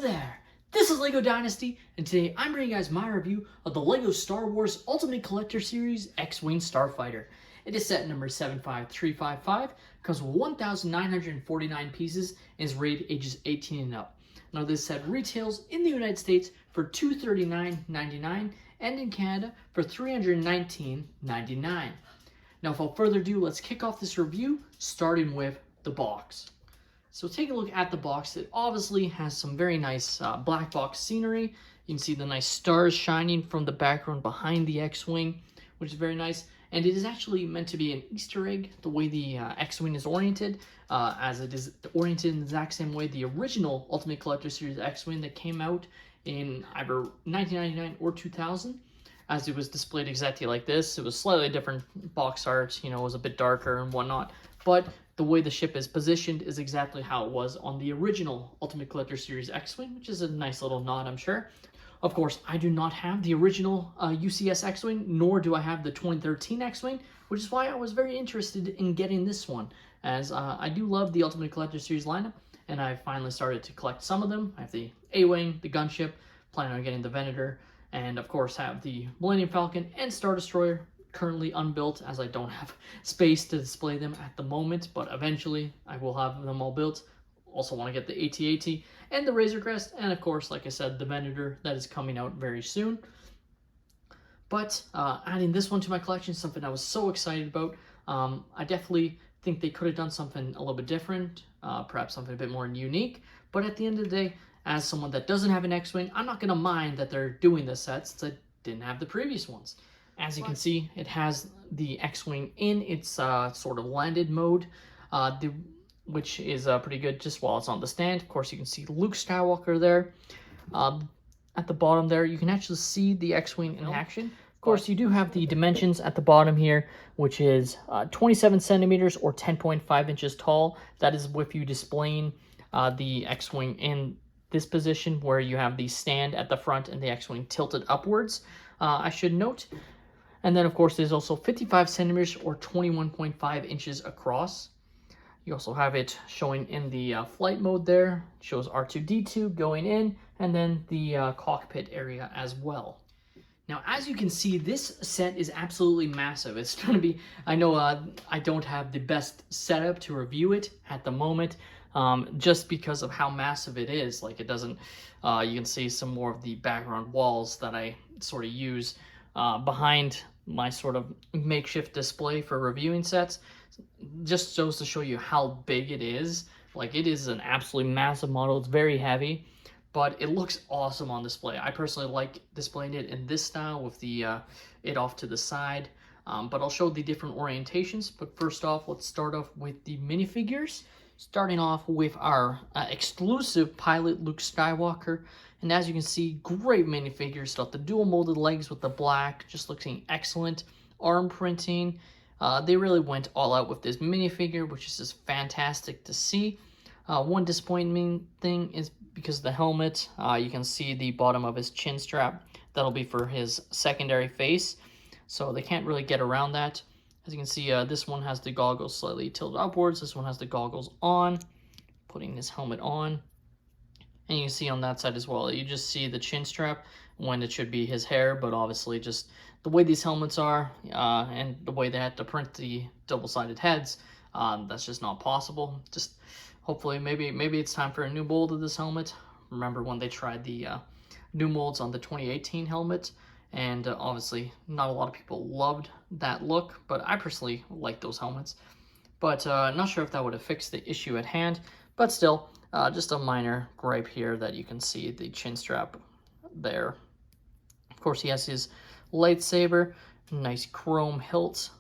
Hello there! This is LEGO Dynasty, and today I'm bringing you guys my review of the LEGO Star Wars Ultimate Collector Series X-Wing Starfighter. It is set number 75355, comes with 1,949 pieces, and is rated ages 18 and up. Now this set retails in the United States for $239.99 and in Canada for $319.99. Now without further ado, let's kick off this review, starting with the box. So take a look at the box. It obviously has some very nice black box scenery. You can see the nice stars shining from the background behind the X-Wing, which is very nice. And it is actually meant to be an Easter egg, the way the X-Wing is oriented, as it is oriented in the exact same way the original Ultimate Collector Series X-Wing that came out in either 1999 or 2000. As it was displayed exactly like this. It was slightly different box art, you know, it was a bit darker and whatnot. But the way the ship is positioned is exactly how it was on the original Ultimate Collector Series X-Wing, which is a nice little nod, I'm sure. Of course, I do not have the original UCS X-Wing, nor do I have the 2013 X-Wing, which is why I was very interested in getting this one, as I do love the Ultimate Collector Series lineup, and I finally started to collect some of them. I have the A-Wing, the gunship, planning on getting the Venator, and of course have the Millennium Falcon and Star Destroyer, currently unbuilt as I don't have space to display them at the moment, but eventually I will have them all built. Also want to get the AT-AT and the Razor Crest, and of course, like I said, the Venator that is coming out very soon. But adding this one to my collection is something I was so excited about. I definitely think they could have done something a little bit different, perhaps something a bit more unique, but at the end of the day, as someone that doesn't have an X-Wing, I'm not going to mind that they're doing this set since I didn't have the previous ones. As you can see, it has the X-Wing in its sort of landed mode, which is pretty good just while it's on the stand. Of course, you can see Luke Skywalker there. At the bottom there, you can actually see the X-Wing in action. Of course, you do have the dimensions at the bottom here, which is 27 centimeters or 10.5 inches tall. That is with you displaying the X-Wing in this position where you have the stand at the front and the X-Wing tilted upwards, I should note. And then, of course, there's also 55 centimeters or 21.5 inches across. You also have it showing in the flight mode there. It shows R2-D2 going in, and then the cockpit area as well. Now, as you can see, this set is absolutely massive. It's going to be, I know I don't have the best setup to review it at the moment, just because of how massive it is. Like, it doesn't, you can see some more of the background walls that I sort of use behind my sort of makeshift display for reviewing sets. Just shows to show you how big it is. Like, it is an absolutely massive model. It's very heavy, but it looks awesome on display. I personally like displaying it in this style with the it off to the side, but I'll show the different orientations. But first off, let's start off with the minifigures, starting off with our exclusive pilot Luke Skywalker. And as you can see, great minifigures. Got the dual molded legs with the black, just looking excellent. Arm printing. They really went all out with this minifigure, which is just fantastic to see. One disappointing thing is because of the helmet. You can see the bottom of his chin strap. That'll be for his secondary face. So they can't really get around that. As you can see, this one has the goggles slightly tilted upwards. This one has the goggles on. Putting his helmet on. And you can see on that side as well, you just see the chin strap when it should be his hair, but obviously just the way these helmets are and the way they had to print the double-sided heads, that's just not possible. Just hopefully, maybe it's time for a new mold of this helmet. Remember when they tried the new molds on the 2018 helmet, and obviously not a lot of people loved that look, but I personally like those helmets. But not sure if that would have fixed the issue at hand, but still, just a minor gripe here that you can see the chin strap there. Of course, he has his lightsaber, nice chrome hilt,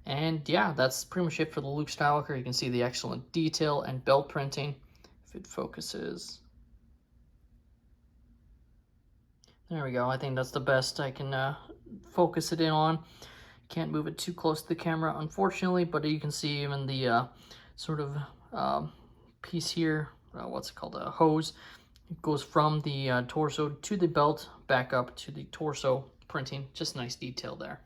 and yeah, that's pretty much it for the Luke Skywalker. You can see the excellent detail and belt printing, if it focuses. There we go. I think that's the best I can focus it in on. Can't move it too close to the camera, unfortunately, but you can see even the sort of piece here, what's it called, a hose. It goes from the torso to the belt, back up to the torso printing. Just nice detail there.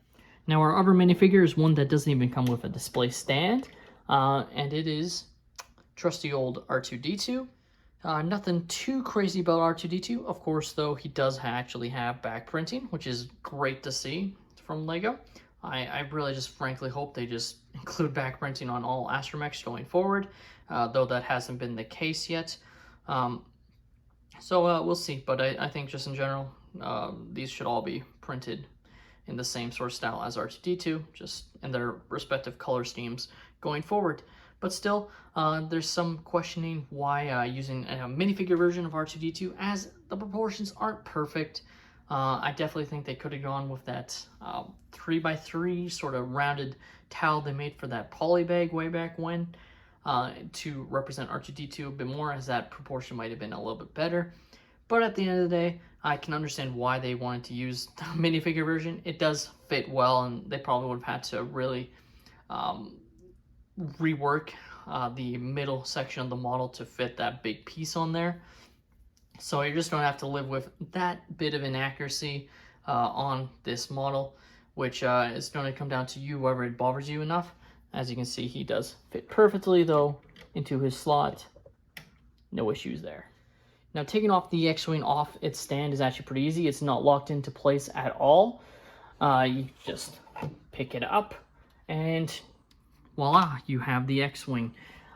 Now our other minifigure is one that doesn't even come with a display stand, and it is trusty old R2-D2. Nothing too crazy about R2-D2. Of course, though, he does actually have back printing, which is great to see from LEGO. I really just frankly hope they just include back printing on all astromechs going forward, though that hasn't been the case yet. So we'll see, but I think just in general, these should all be printed in the same sort of style as R2-D2, just in their respective color schemes going forward. But still, there's some questioning why using a minifigure version of R2-D2, as the proportions aren't perfect. I definitely think they could have gone with that 3x3 sort of rounded towel they made for that poly bag way back when, to represent R2-D2 a bit more, as that proportion might have been a little bit better. But at the end of the day, I can understand why they wanted to use the minifigure version. It does fit well, and they probably would have had to really rework the middle section of the model to fit that big piece on there. So you're just going to have to live with that bit of inaccuracy on this model, which is going to come down to you, whether it bothers you enough. As you can see, he does fit perfectly, though, into his slot. No issues there. Now, taking off the X-Wing off its stand is actually pretty easy. It's not locked into place at all. You just pick it up, and voila, you have the X-Wing.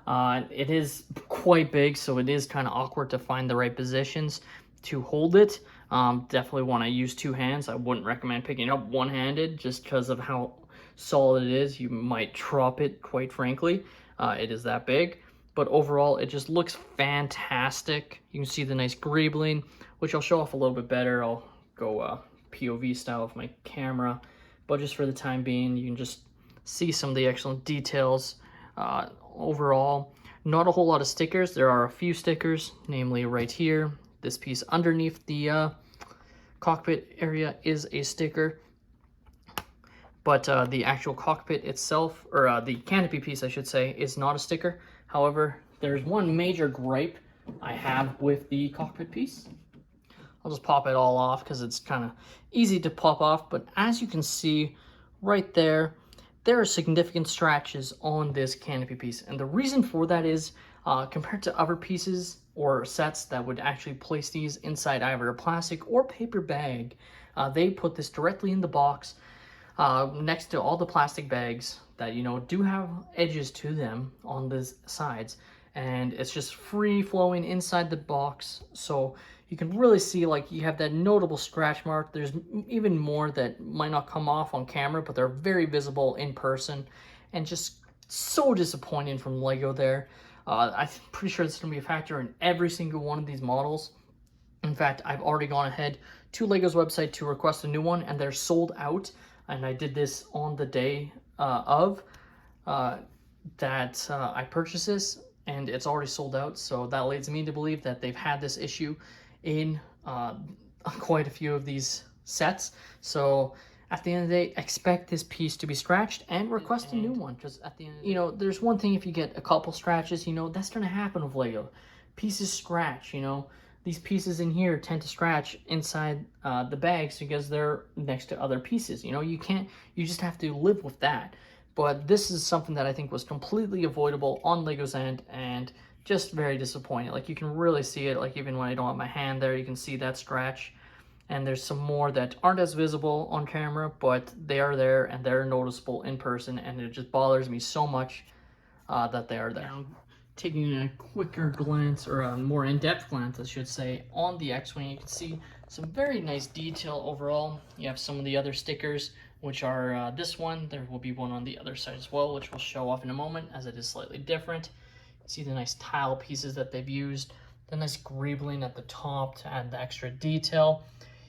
It is quite big, so it is kind of awkward to find the right positions to hold it. Definitely want to use two hands. I wouldn't recommend picking it up one-handed just because of how solid it is. You might drop it, quite frankly. It is that big. But overall, it just looks fantastic. You can see the nice greebling, which I'll show off a little bit better. I'll go POV style with my camera. But just for the time being, you can just see some of the excellent details. Overall, not a whole lot of stickers. There are a few stickers, namely right here. This piece underneath the cockpit area is a sticker. But the actual cockpit itself, or the canopy piece, I should say, is not a sticker. However, there's one major gripe I have with the cockpit piece. I'll just pop it all off because it's kind of easy to pop off. But as you can see right there, there are significant scratches on this canopy piece. And the reason for that is, compared to other pieces or sets that would actually place these inside either a plastic or paper bag, they put this directly in the box, next to all the plastic bags that, you know, do have edges to them on the sides, and it's just free flowing inside the box. So you can really see, like, you have that notable scratch mark. There's even more that might not come off on camera, but they're very visible in person, and just so disappointing from LEGO there. I'm pretty sure it's going to be a factor in every single one of these models. In fact, I've already gone ahead to LEGO's website to request a new one, and they're sold out. And I did this on the day I purchased this, and it's already sold out. So that leads me to believe that they've had this issue in quite a few of these sets. So at the end of the day, expect this piece to be scratched and request a new one. Because at the end, you know, there's one thing if you get a couple scratches, you know, that's going to happen with LEGO. Pieces scratch, you know. These pieces in here tend to scratch inside the bags because they're next to other pieces. You know, you just have to live with that. But this is something that I think was completely avoidable on LEGO's end, and just very disappointing. Like, you can really see it, like, even when I don't have my hand there, you can see that scratch. And there's some more that aren't as visible on camera, but they are there and they're noticeable in person, and it just bothers me so much that they are there. Taking a quicker glance, or a more in-depth glance, I should say, on the X-Wing, you can see some very nice detail overall. You have some of the other stickers, which are this one. There will be one on the other side as well, which we'll show off in a moment, as it is slightly different. You can see the nice tile pieces that they've used, the nice greebling at the top to add the extra detail.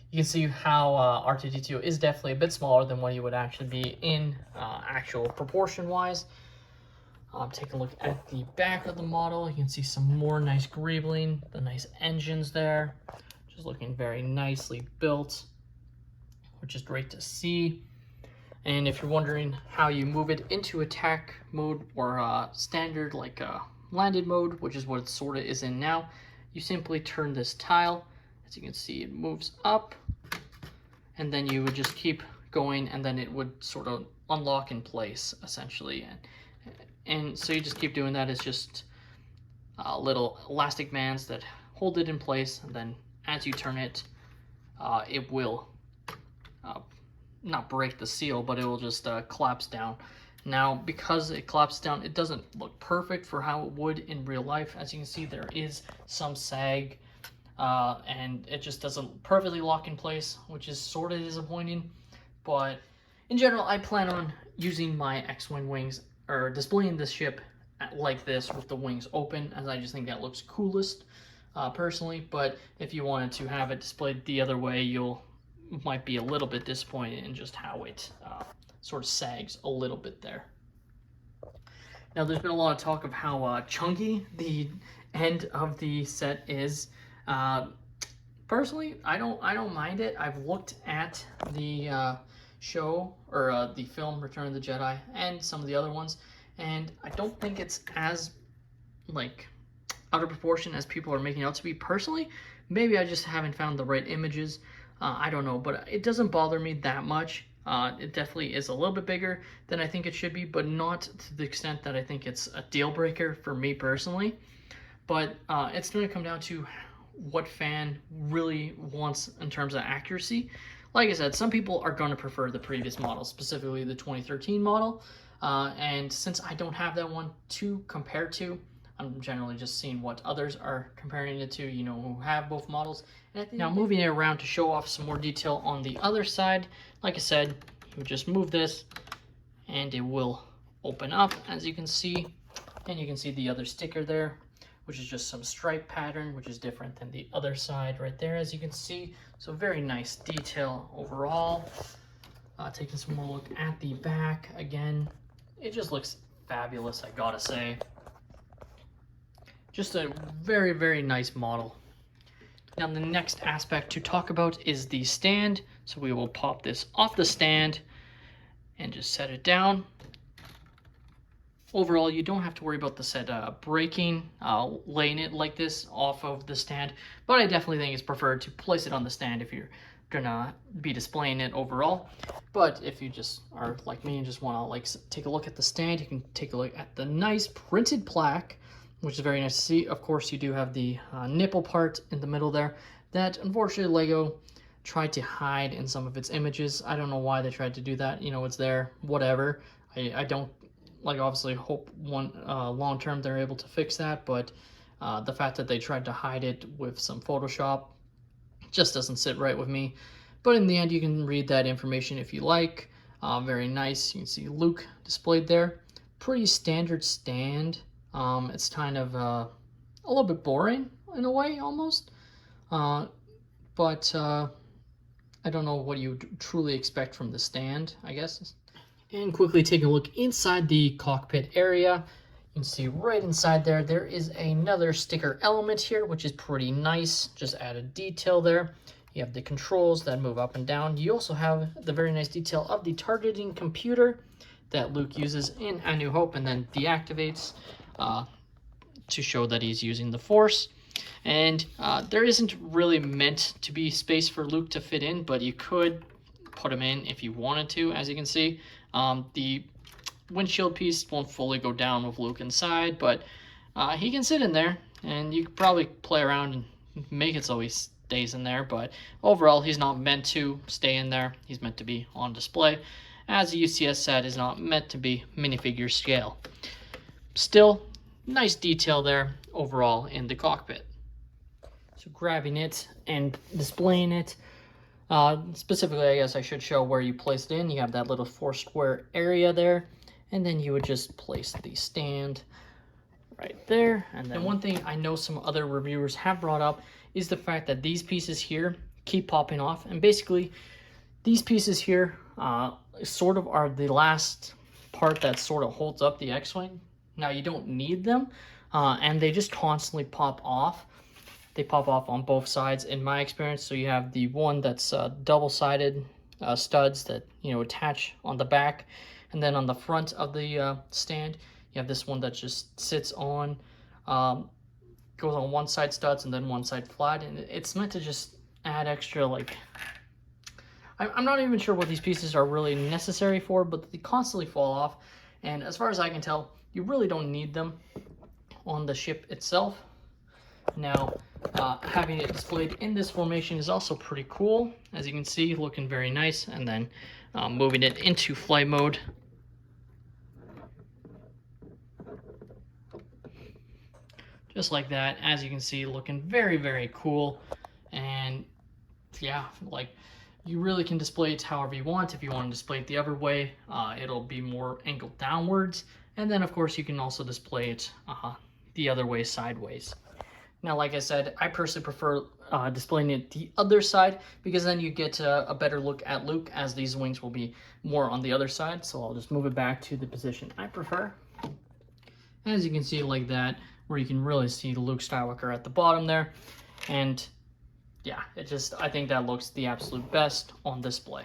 You can see how R2-D2 is definitely a bit smaller than what he would actually be in actual proportion-wise. Take a look at the back of the model. You can see some more nice greebling, the nice engines there, just looking very nicely built, which is great to see. And if you're wondering how you move it into attack mode or standard, like landed mode, which is what it sort of is in now, you simply turn this tile. As you can see, it moves up, and then you would just keep going, and then it would sort of unlock in place, essentially. And so you just keep doing that. It's just little elastic bands that hold it in place, and then as you turn it, it will not break the seal, but it will just collapse down. Now, because it collapses down, it doesn't look perfect for how it would in real life. As you can see, there is some sag, and it just doesn't perfectly lock in place, which is sort of disappointing. But in general, I plan on using my X-Wing wings, or displaying this ship like this with the wings open, as I just think that looks coolest, personally. But if you wanted to have it displayed the other way, might be a little bit disappointed in just how it sort of sags a little bit there. Now, there's been a lot of talk of how chunky the end of the set is. Personally, I don't mind it. I've looked at the show, or the film Return of the Jedi, and some of the other ones, and I don't think it's as like out of proportion as people are making out to be. Personally, maybe I just haven't found the right images. I don't know, but it doesn't bother me that much. It definitely is a little bit bigger than I think it should be, but not to the extent that I think it's a deal breaker for me personally. But it's going to come down to what fan really wants in terms of accuracy. Like I said, some people are going to prefer the previous model, specifically the 2013 model. And since I don't have that one to compare to, I'm generally just seeing what others are comparing it to, who have both models. And I think now, moving it around to show off some more detail on the other side, like I said, you would just move this and it will open up, as you can see. And you can see the other sticker there, which is just some stripe pattern, which is different than the other side right there, as you can see. So very nice detail overall. Taking some more look at the back again. It just looks fabulous, I gotta say. Just a very, very nice model. Now, the next aspect to talk about is the stand. So we will pop this off the stand and just set it down. Overall, you don't have to worry about the set breaking, laying it like this off of the stand, but I definitely think it's preferred to place it on the stand if you're gonna be displaying it overall. But if you just are like me and just want to take a look at the stand, you can take a look at the nice printed plaque, which is very nice to see. Of course, you do have the nipple part in the middle there that unfortunately LEGO tried to hide in some of its images. I don't know why they tried to do that. It's there, whatever. I don't obviously hope long term they're able to fix that, but the fact that they tried to hide it with some Photoshop just doesn't sit right with me. But in the end, you can read that information if you like. Very nice. You can see Luke displayed there. Pretty standard stand. It's kind of a little bit boring in a way, almost. But I don't know what you truly expect from the stand, I guess. And quickly taking a look inside the cockpit area, you can see right inside there is another sticker element here, which is pretty nice. Just added detail there. You have the controls that move up and down. You also have the very nice detail of the targeting computer that Luke uses in A New Hope and then deactivates to show that he's using the Force. And there isn't really meant to be space for Luke to fit in, but you could put him in if you wanted to, as you can see. The windshield piece won't fully go down with Luke inside, but he can sit in there, and you could probably play around and make it so he stays in there. But overall, he's not meant to stay in there. He's meant to be on display, as the UCS set is not meant to be minifigure scale. Still, nice detail there overall in the cockpit. So grabbing it and displaying it, specifically, I guess I should show where you place it in. You have that little 4-square area there, and then you would just place the stand right there. And then one thing I know some other reviewers have brought up is the fact that these pieces here keep popping off, and basically these pieces here sort of are the last part that sort of holds up the X-Wing. Now, you don't need them, and they just constantly pop off. They pop off on both sides in my experience. So you have the one that's double-sided studs that attach on the back, and then on the front of the stand you have this one that just sits on, goes on one side studs and then one side flat, and it's meant to just add extra, I'm not even sure what these pieces are really necessary for, but they constantly fall off, and as far as I can tell, you really don't need them. on the ship itself. Now, having it displayed in this formation is also pretty cool. As you can see, looking very nice. And then moving it into flight mode. Just like that. As you can see, looking very, very cool. And yeah, like, you really can display it however you want. If you want to display it the other way, it'll be more angled downwards. And then, of course, you can also display it the other way, sideways. Now, like I said, I personally prefer displaying it the other side, because then you get a better look at Luke, as these wings will be more on the other side. So I'll just move it back to the position I prefer. As you can see, like that, where you can really see Luke Skywalker at the bottom there. And yeah, I think that looks the absolute best on display.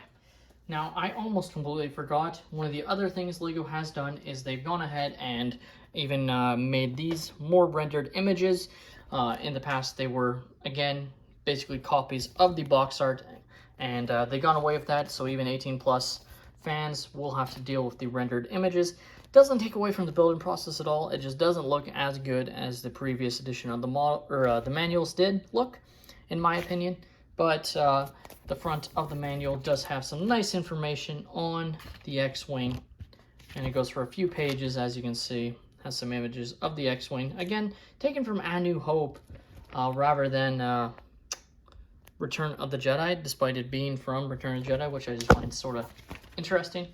Now, I almost completely forgot, one of the other things LEGO has done is they've gone ahead and even made these more rendered images. In the past, they were, again, basically copies of the box art, and they've gone away with that, so even 18+ fans will have to deal with the rendered images. Doesn't take away from the building process at all. It just doesn't look as good as the previous edition of the model, or the manuals did look, in my opinion. But the front of the manual does have some nice information on the X-Wing, and it goes for a few pages, as you can see. Has some images of the X-Wing, again taken from A New Hope rather than Return of the Jedi, despite it being from Return of the Jedi, which I just find sort of interesting.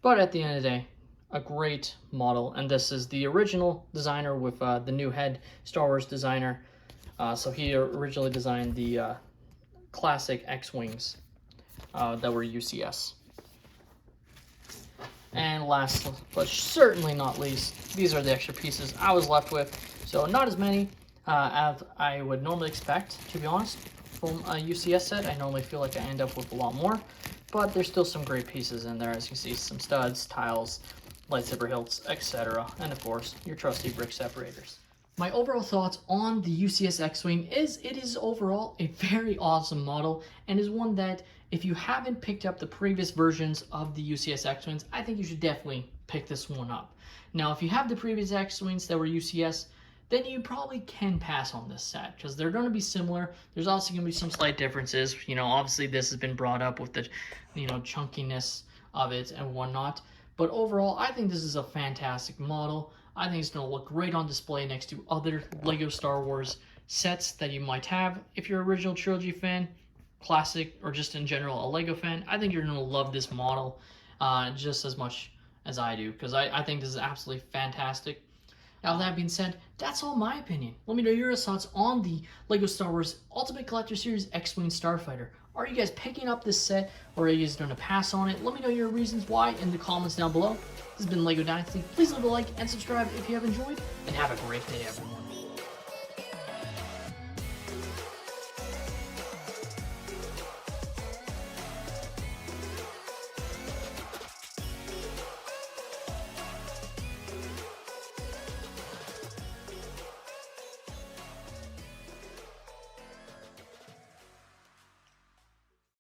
But at the end of the day, a great model, and this is the original designer with the new head Star Wars designer. So he originally designed the classic X-Wings that were UCS. And last, but certainly not least, these are the extra pieces I was left with. So not as many as I would normally expect, to be honest, from a UCS set. I normally feel like I end up with a lot more, but there's still some great pieces in there. As you can see, some studs, tiles, lightsaber hilts, etc. And of course, your trusty brick separators. My overall thoughts on the UCS X-Wing is it is overall a very awesome model, and is one that, if you haven't picked up the previous versions of the UCS X-Wings, I think you should definitely pick this one up. Now, if you have the previous X-Wings that were UCS, then you probably can pass on this set, because they're going to be similar. There's also going to be some slight differences. You know, obviously this has been brought up with the, chunkiness of it and whatnot. But overall, I think this is a fantastic model. I think it's going to look great on display next to other LEGO Star Wars sets that you might have. If you're an original trilogy fan, classic, or just in general a LEGO fan, I think you're going to love this model just as much as I do, because I think this is absolutely fantastic. Now, that being said, that's all my opinion. Let me know your thoughts on the LEGO Star Wars Ultimate Collector Series X-Wing Starfighter. Are you guys picking up this set, or are you guys going to pass on it? Let me know your reasons why in the comments down below. This has been LEGO Dynasty. Please leave a like and subscribe if you have enjoyed, and have a great day, everyone.